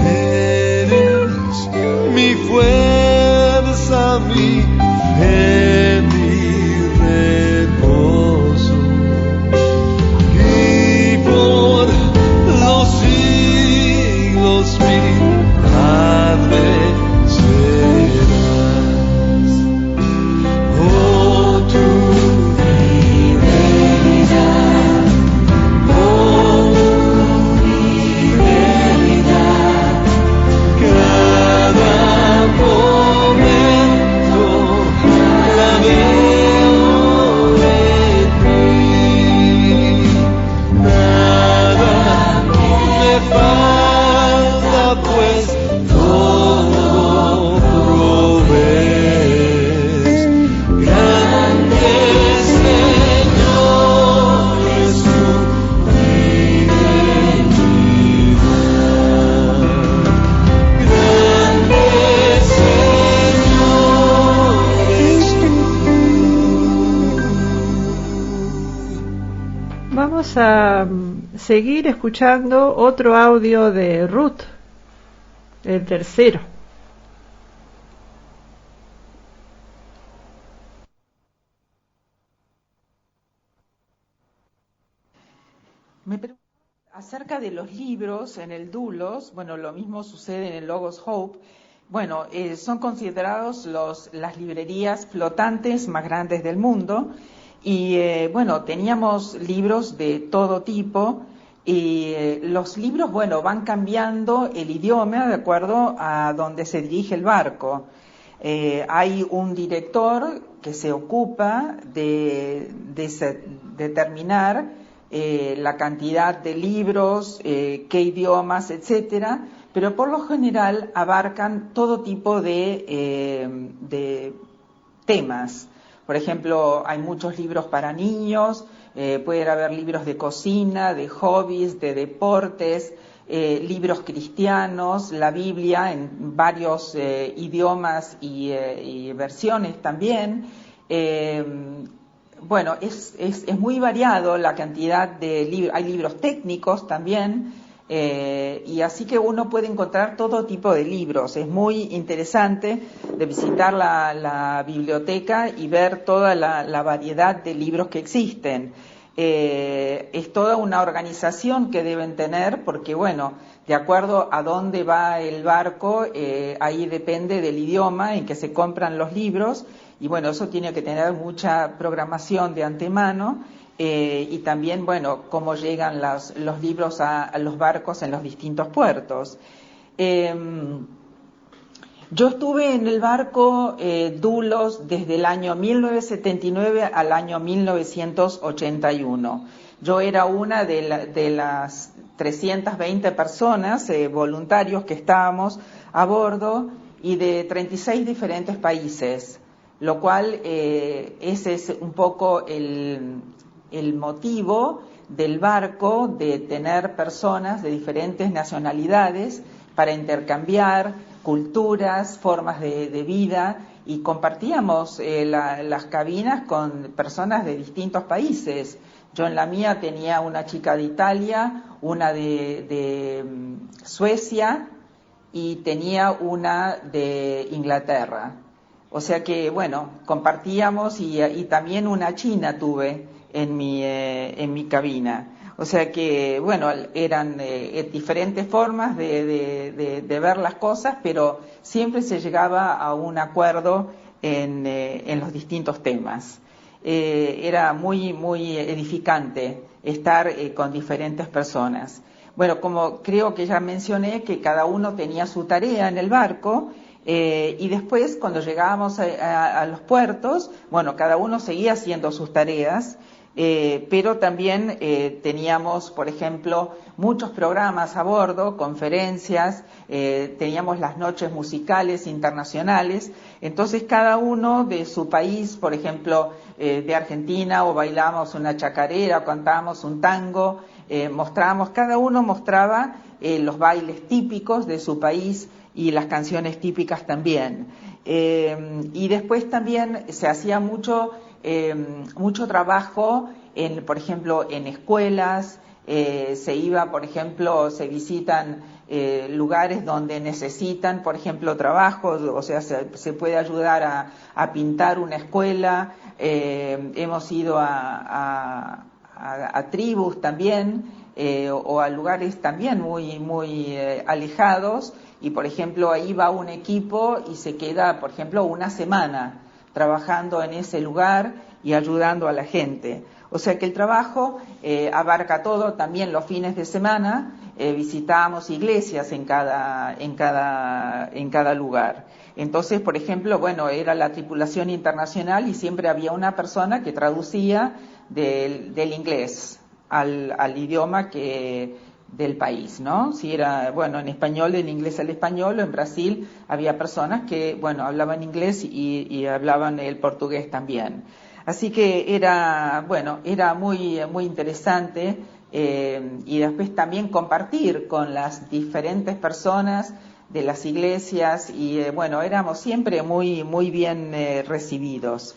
Eres mi fuerza, mi fe, mi reposo, y por los siglos mi Padre serás. Oh, tu fidelidad, oh, tu fidelidad, cada momento la veo en ti. Nada me falta, pues todo provees. Grande Señor es tu fidelidad. Grande Señor es tu. Vamos a seguir escuchando otro audio de Ruth, el tercero. Me pregunto acerca de los libros en el Doulos. Bueno, lo mismo sucede en el Logos Hope. Bueno, son considerados las librerías flotantes más grandes del mundo. Y bueno, teníamos libros de todo tipo. Y los libros, bueno, van cambiando el idioma de acuerdo a donde se dirige el barco. Hay un director que se ocupa de determinar la cantidad de libros, qué idiomas, etcétera, pero por lo general abarcan todo tipo de temas. Por ejemplo, hay muchos libros para niños, puede haber libros de cocina, de hobbies, de deportes, libros cristianos, la Biblia en varios idiomas y versiones también. Bueno, es muy variado la cantidad de libros. Hay libros técnicos también, y así que uno puede encontrar todo tipo de libros. Es muy interesante de visitar la biblioteca y ver toda la variedad de libros que existen. Es toda una organización que deben tener porque, bueno, de acuerdo a dónde va el barco, ahí depende del idioma en que se compran los libros. Y bueno, eso tiene que tener mucha programación de antemano, y también, bueno, cómo llegan los libros a los barcos en los distintos puertos. Yo estuve en el barco Doulos desde el año 1979 al año 1981. Yo era una de las 320 personas, voluntarios que estábamos a bordo, y de 36 diferentes países. Lo cual ese es un poco el motivo del barco, de tener personas de diferentes nacionalidades para intercambiar culturas, formas de vida, y compartíamos las cabinas con personas de distintos países. Yo en la mía tenía una chica de Italia, una de Suecia y tenía una de Inglaterra. O sea que, bueno, compartíamos y también una china tuve en mi cabina. O sea que, bueno, eran diferentes formas de ver las cosas, pero siempre se llegaba a un acuerdo en los distintos temas. Era muy, muy edificante estar con diferentes personas. Bueno, como creo que ya mencioné que cada uno tenía su tarea en el barco, y después cuando llegábamos a los puertos, bueno, cada uno seguía haciendo sus tareas, pero también teníamos, por ejemplo, muchos programas a bordo, conferencias, teníamos las noches musicales internacionales. Entonces cada uno de su país, por ejemplo, de Argentina, o bailábamos una chacarera, o cantábamos un tango, cada uno mostraba los bailes típicos de su país, y las canciones típicas también. Y después también se hacía mucho trabajo, por ejemplo, en escuelas. Se iba, por ejemplo, se visitan lugares donde necesitan, por ejemplo, trabajos, o sea, se puede ayudar a pintar una escuela. Hemos ido a tribus también, o a lugares también muy alejados, y por ejemplo ahí va un equipo y se queda, por ejemplo, una semana trabajando en ese lugar y ayudando a la gente. O sea que el trabajo abarca todo, también los fines de semana visitábamos iglesias en cada lugar. Entonces, por ejemplo, bueno, era la tripulación internacional y siempre había una persona que traducía del inglés al idioma del país, ¿no? Si era, bueno, en español, del inglés al español, o en Brasil había personas que, bueno, hablaban inglés y hablaban el portugués también. Así que era muy interesante, y después también compartir con las diferentes personas de las iglesias y, bueno, éramos siempre muy bien recibidos.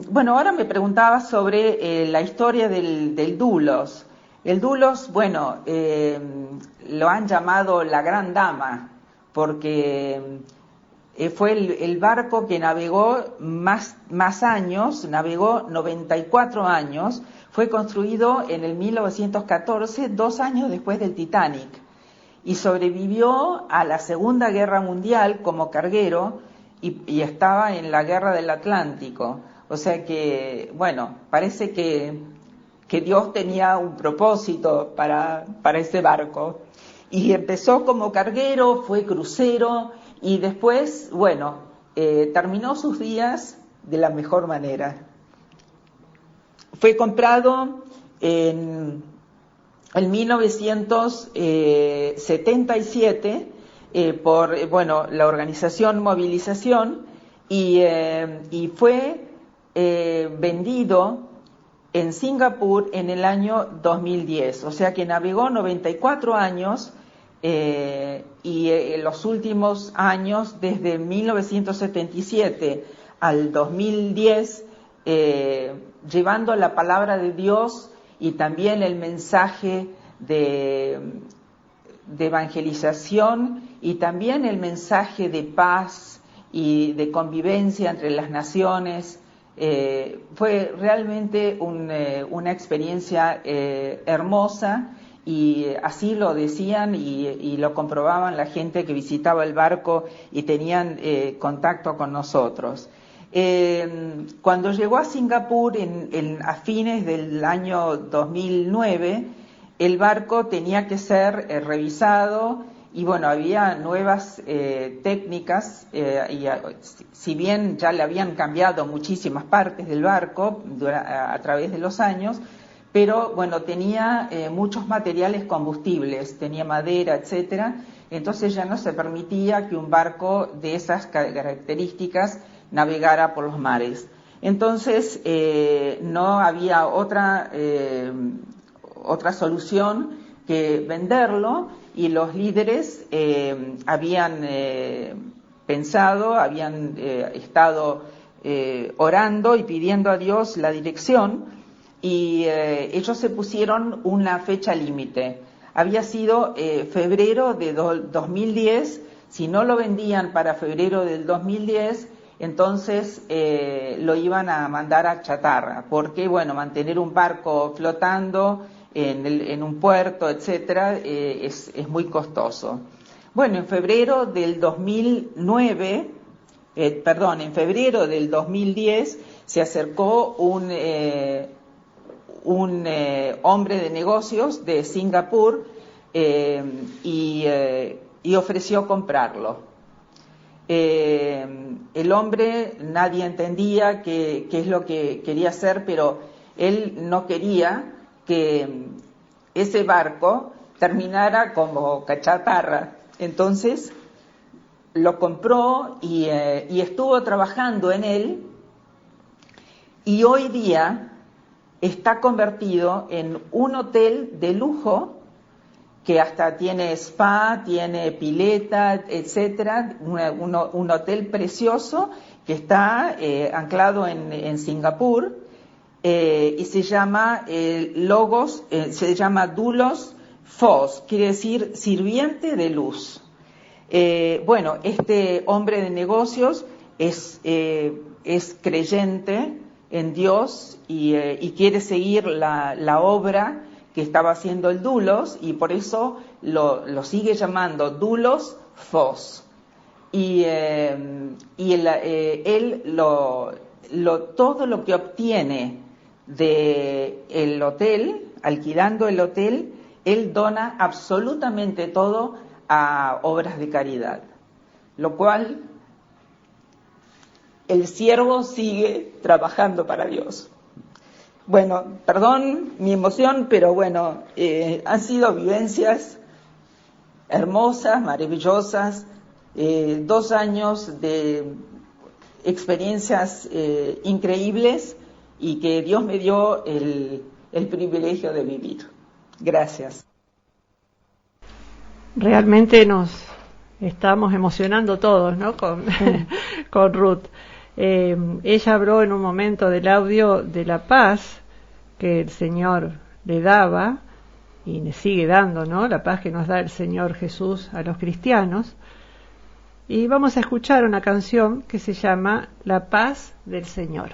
Bueno, ahora me preguntaba sobre la historia del Doulos. El Doulos, bueno, lo han llamado la Gran Dama, porque fue el barco que navegó más años, navegó 94 años, fue construido en el 1914, 2 años después del Titanic, y sobrevivió a la Segunda Guerra Mundial como carguero, y estaba en la Guerra del Atlántico. O sea que, bueno, parece que Dios tenía un propósito para ese barco. Y empezó como carguero, fue crucero, y después, bueno, terminó sus días de la mejor manera. Fue comprado en 1977 por, bueno, la organización Movilización, y fue vendido en Singapur en el año 2010. O sea que navegó 94 años, y los últimos años, desde 1977 al 2010, llevando la palabra de Dios y también el mensaje de evangelización, y también el mensaje de paz y de convivencia entre las naciones. Fue realmente una experiencia hermosa, y así lo decían y lo comprobaban la gente que visitaba el barco y tenían contacto con nosotros. Cuando llegó a Singapur a fines del año 2009, el barco tenía que ser revisado, y bueno, había nuevas técnicas, y si bien ya le habían cambiado muchísimas partes del barco a través de los años, pero bueno, tenía muchos materiales combustibles, tenía madera, etcétera. Entonces ya no se permitía que un barco de esas características navegara por los mares. Entonces no había otra solución que venderlo, y los líderes habían pensado, habían estado orando y pidiendo a Dios la dirección, y ellos se pusieron una fecha límite. Había sido febrero de 2010. Si no lo vendían para febrero del 2010, entonces lo iban a mandar a chatarra, porque bueno, mantener un barco flotando en un puerto, etcétera, es muy costoso. Bueno, en febrero del 2010 se acercó un hombre de negocios de Singapur, y ofreció comprarlo. El hombre, nadie entendía qué es lo que quería hacer, pero él no quería que ese barco terminara como chatarra. Entonces lo compró y estuvo trabajando en él, y hoy día está convertido en un hotel de lujo que hasta tiene spa, tiene pileta, etcétera, un hotel precioso que está anclado en Singapur, y se llama se llama Doulos Foss, quiere decir sirviente de luz. Bueno, este hombre de negocios es creyente en Dios y quiere seguir la obra que estaba haciendo el Doulos, y por eso lo sigue llamando Doulos Foss. Y él todo lo que obtiene del hotel, alquilando el hotel, él dona absolutamente todo a obras de caridad, lo cual el siervo sigue trabajando para Dios. Bueno, perdón mi emoción, pero bueno, han sido vivencias hermosas, maravillosas, 2 años de experiencias increíbles, y que Dios me dio el privilegio de vivir. Gracias. Realmente nos estamos emocionando todos, ¿no? Con Ruth. Ella habló en un momento del audio de la paz que el Señor le daba y le sigue dando, ¿no? La paz que nos da el Señor Jesús a los cristianos. Y vamos a escuchar una canción que se llama La paz del Señor.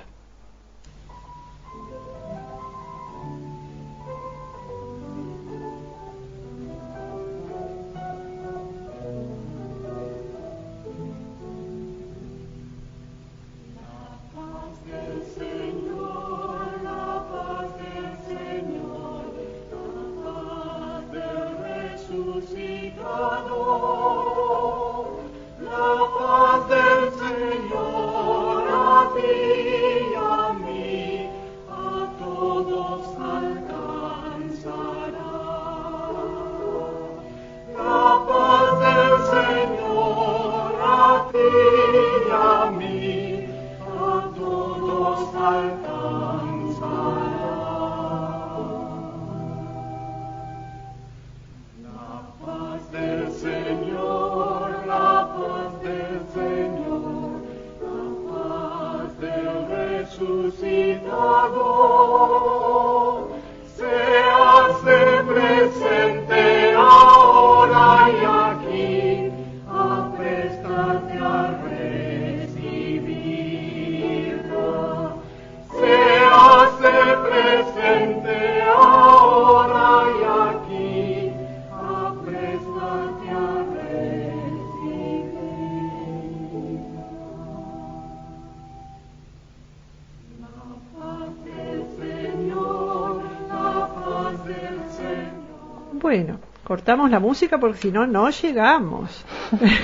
Bueno, cortamos la música porque si no, no llegamos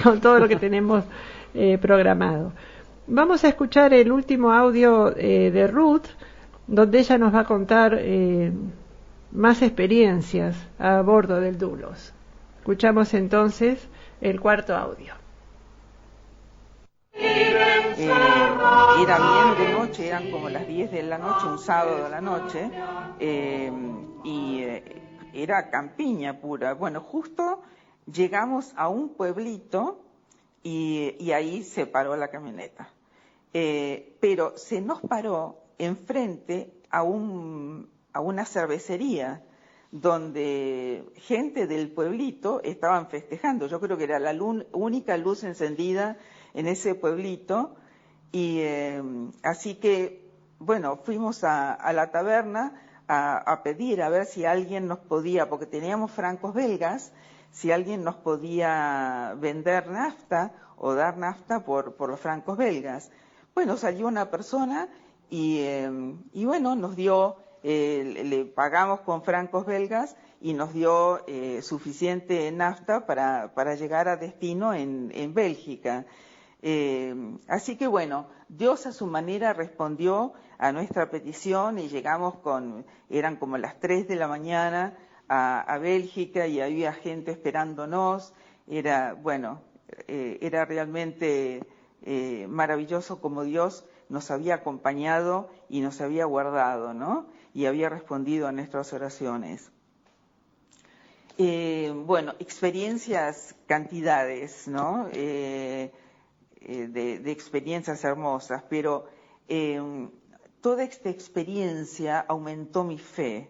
con todo lo que tenemos programado. Vamos a escuchar el último audio de Ruth, donde ella nos va a contar más experiencias a bordo del Doulos. Escuchamos entonces el cuarto audio. Era bien de noche, eran como las 10 de la noche, un sábado de la noche, y era campiña pura. Bueno, justo llegamos a un pueblito y ahí se paró la camioneta. Pero se nos paró enfrente a una cervecería donde gente del pueblito estaban festejando. Yo creo que era la única luz encendida en ese pueblito, y así que, bueno, fuimos a la taberna a pedir a ver si alguien nos podía, porque teníamos francos belgas, si alguien nos podía vender nafta o dar nafta por los francos belgas. Bueno, salió una persona y bueno, nos dio, le pagamos con francos belgas y nos dio suficiente nafta para llegar a destino en Bélgica. Así que bueno, Dios a su manera respondió a nuestra petición y llegamos eran como las 3 de la mañana a Bélgica, y había gente esperándonos. Era realmente maravilloso como Dios nos había acompañado y nos había guardado, ¿no? Y había respondido a nuestras oraciones. Bueno, experiencias, cantidades, ¿no? De experiencias hermosas, pero toda esta experiencia aumentó mi fe.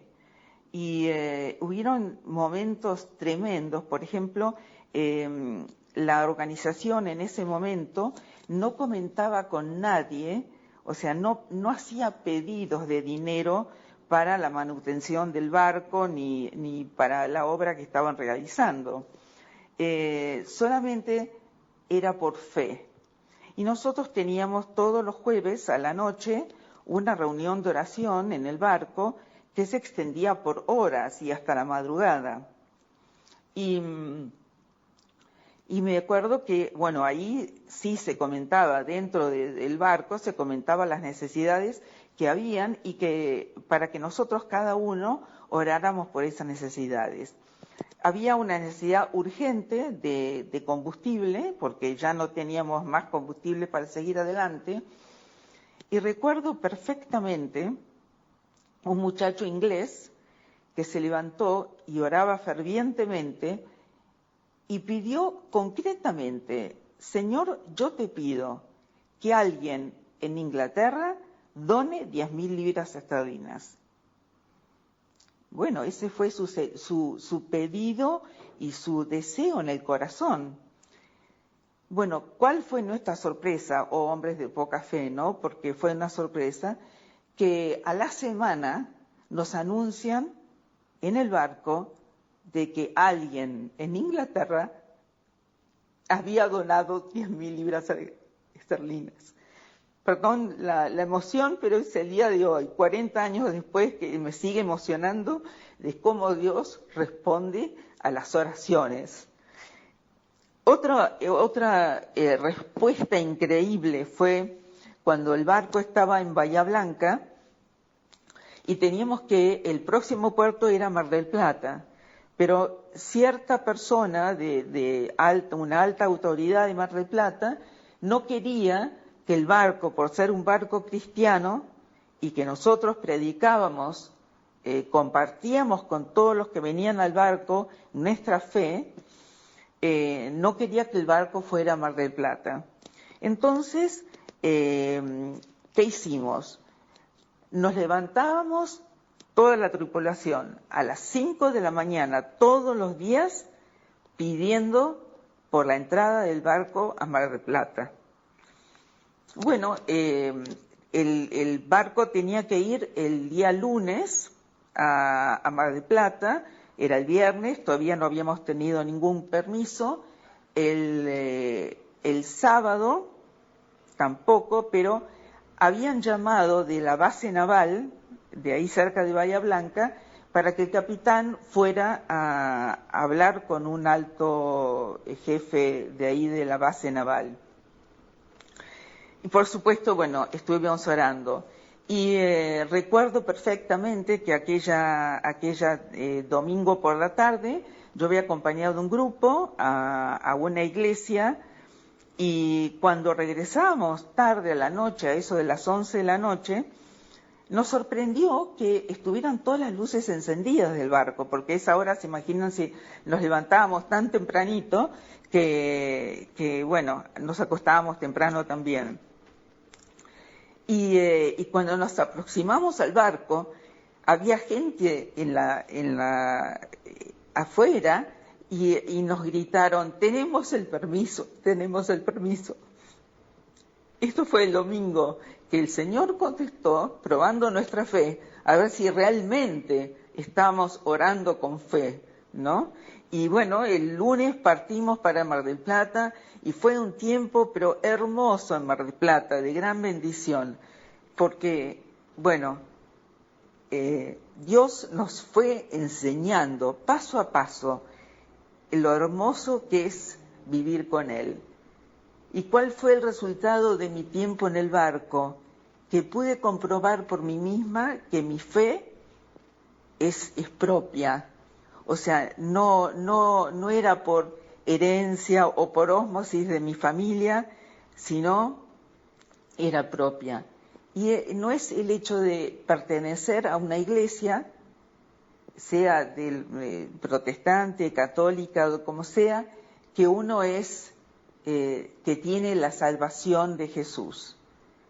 Y hubieron momentos tremendos. Por ejemplo, la organización en ese momento no comentaba con nadie, o sea, no hacía pedidos de dinero para la manutención del barco ni para la obra que estaban realizando. Solamente era por fe. Y nosotros teníamos todos los jueves a la noche una reunión de oración en el barco que se extendía por horas y hasta la madrugada. Y me acuerdo que, bueno, ahí sí se comentaba, dentro del barco se comentaban las necesidades que habían y que para que nosotros cada uno oráramos por esas necesidades. Había una necesidad urgente de combustible, porque ya no teníamos más combustible para seguir adelante. Y recuerdo perfectamente un muchacho inglés que se levantó y oraba fervientemente y pidió concretamente: Señor, yo te pido que alguien en Inglaterra done 10.000 libras esterlinas. Bueno, ese fue su pedido y su deseo en el corazón. Bueno, ¿cuál fue nuestra sorpresa, hombres de poca fe, no? Porque fue una sorpresa que a la semana nos anuncian en el barco de que alguien en Inglaterra había donado 10.000 libras esterlinas. Perdón la emoción, pero es el día de hoy, 40 años después, que me sigue emocionando de cómo Dios responde a las oraciones. Otra respuesta increíble fue cuando el barco estaba en Bahía Blanca y teníamos que el próximo puerto era Mar del Plata, pero cierta persona una alta autoridad de Mar del Plata no quería que el barco, por ser un barco cristiano y que nosotros predicábamos, compartíamos con todos los que venían al barco nuestra fe, no quería que el barco fuera a Mar del Plata. Entonces, ¿qué hicimos? Nos levantábamos toda la tripulación a las 5 de la mañana todos los días pidiendo por la entrada del barco a Mar del Plata. Bueno, el barco tenía que ir el día lunes a Mar del Plata, era el viernes, todavía no habíamos tenido ningún permiso, el sábado tampoco, pero habían llamado de la base naval, de ahí cerca de Bahía Blanca, para que el capitán fuera a hablar con un alto jefe de ahí de la base naval. Y por supuesto, bueno, estuvimos orando. Y recuerdo perfectamente que aquella domingo por la tarde, yo había acompañado a un grupo a una iglesia, y cuando regresamos tarde a la noche, a eso de las 11 de la noche, nos sorprendió que estuvieran todas las luces encendidas del barco, porque a esa hora, se imaginan, si nos levantábamos tan tempranito que bueno, nos acostábamos temprano también. Y cuando nos aproximamos al barco, había gente afuera y nos gritaron: tenemos el permiso, tenemos el permiso. Esto fue el domingo que el Señor contestó, probando nuestra fe, a ver si realmente estábamos orando con fe, ¿no? Y bueno, el lunes partimos para Mar del Plata y fue un tiempo pero hermoso en Mar del Plata, de gran bendición, porque, bueno, Dios nos fue enseñando paso a paso lo hermoso que es vivir con Él. ¿Y cuál fue el resultado de mi tiempo en el barco? Que pude comprobar por mí misma que mi fe es propia. O sea, no era por herencia o por ósmosis de mi familia, sino era propia. Y no es el hecho de pertenecer a una iglesia sea del protestante, católica, como sea, que uno es, que tiene la salvación de Jesús,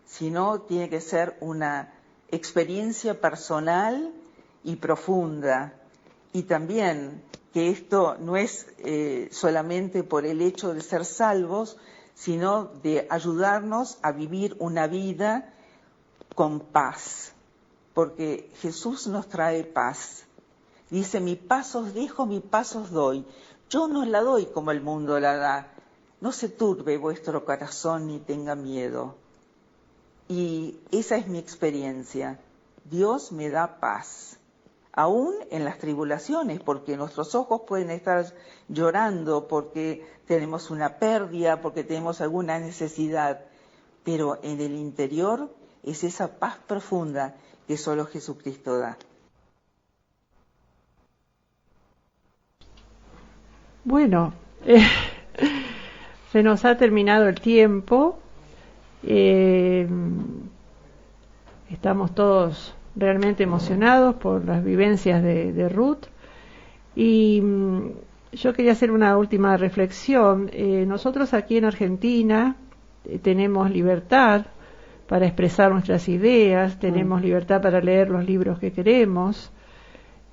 sino tiene que ser una experiencia personal y profunda. Y también que esto no es solamente por el hecho de ser salvos, sino de ayudarnos a vivir una vida con paz, porque Jesús nos trae paz. Dice, mi paz os dejo, mi paz os doy. Yo no la doy como el mundo la da. No se turbe vuestro corazón ni tenga miedo. Y esa es mi experiencia. Dios me da paz, aún en las tribulaciones, porque nuestros ojos pueden estar llorando, porque tenemos una pérdida, porque tenemos alguna necesidad, pero en el interior es esa paz profunda que solo Jesucristo da. Bueno, se nos ha terminado el tiempo. Estamos todos realmente emocionados por las vivencias de Ruth. Y yo quería hacer una última reflexión. Nosotros aquí en Argentina tenemos libertad para expresar nuestras ideas, tenemos libertad para leer los libros que queremos.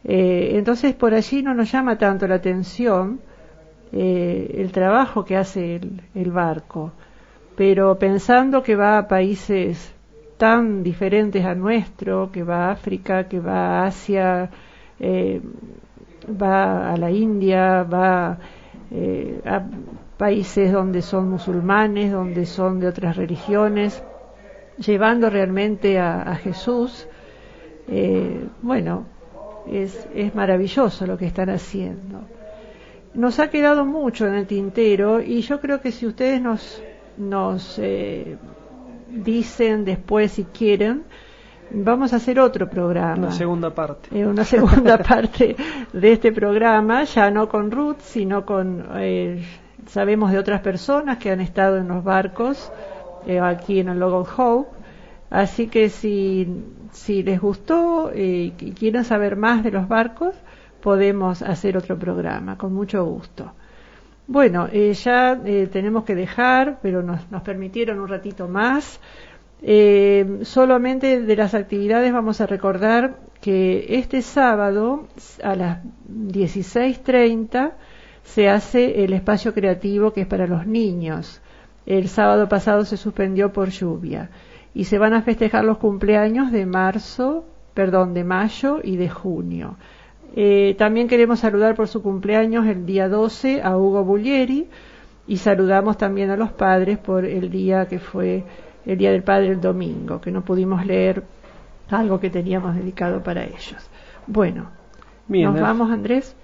Entonces por allí no nos llama tanto la atención el trabajo que hace el barco, pero pensando que va a países tan diferentes a nuestro, que va a África, que va a Asia, va a la India, va a países donde son musulmanes, donde son de otras religiones, llevando realmente a Jesús, bueno, es maravilloso lo que están haciendo. Nos ha quedado mucho en el tintero y yo creo que si ustedes nos dicen después si quieren, vamos a hacer otro programa. Una segunda parte. Una segunda parte de este programa, ya no con Ruth, sino con, sabemos de otras personas que han estado en los barcos, aquí en el Logos Hope. Así que si les gustó y quieren saber más de los barcos, podemos hacer otro programa, con mucho gusto. Bueno, ya tenemos que dejar, pero nos permitieron un ratito más. Solamente de las actividades vamos a recordar que este sábado a las 16:30 se hace el espacio creativo que es para los niños. El sábado pasado se suspendió por lluvia y se van a festejar los cumpleaños de mayo y de junio. También queremos saludar por su cumpleaños el día 12 a Hugo Bullieri y saludamos también a los padres por el día que fue el Día del Padre el domingo, que no pudimos leer algo que teníamos dedicado para ellos. Bueno, bien, ¿nos vamos, Andrés?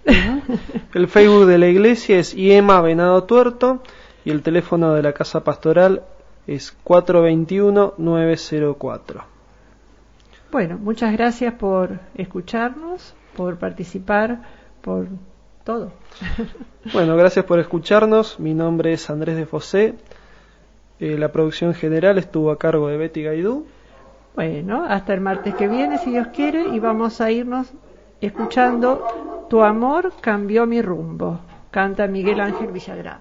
El Facebook de la iglesia es IEMA Venado Tuerto y el teléfono de la Casa Pastoral es 421-904. Bueno, muchas gracias por escucharnos, por participar, por todo. Bueno, gracias por escucharnos. Mi nombre es Andrés de Fosé. La producción general estuvo a cargo de Betty Gaidú. Bueno, hasta el martes que viene, si Dios quiere, y vamos a irnos escuchando Tu amor cambió mi rumbo. Canta Miguel Ángel Villagrán.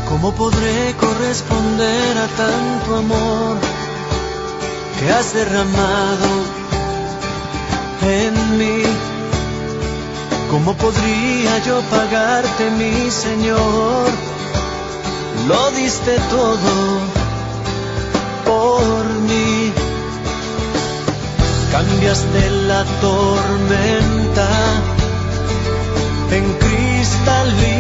¿Cómo podré corresponder a tanto amor que has derramado en mí? ¿Cómo podría yo pagarte, mi Señor? Lo diste todo por mí. Cambiaste la tormenta en cristalina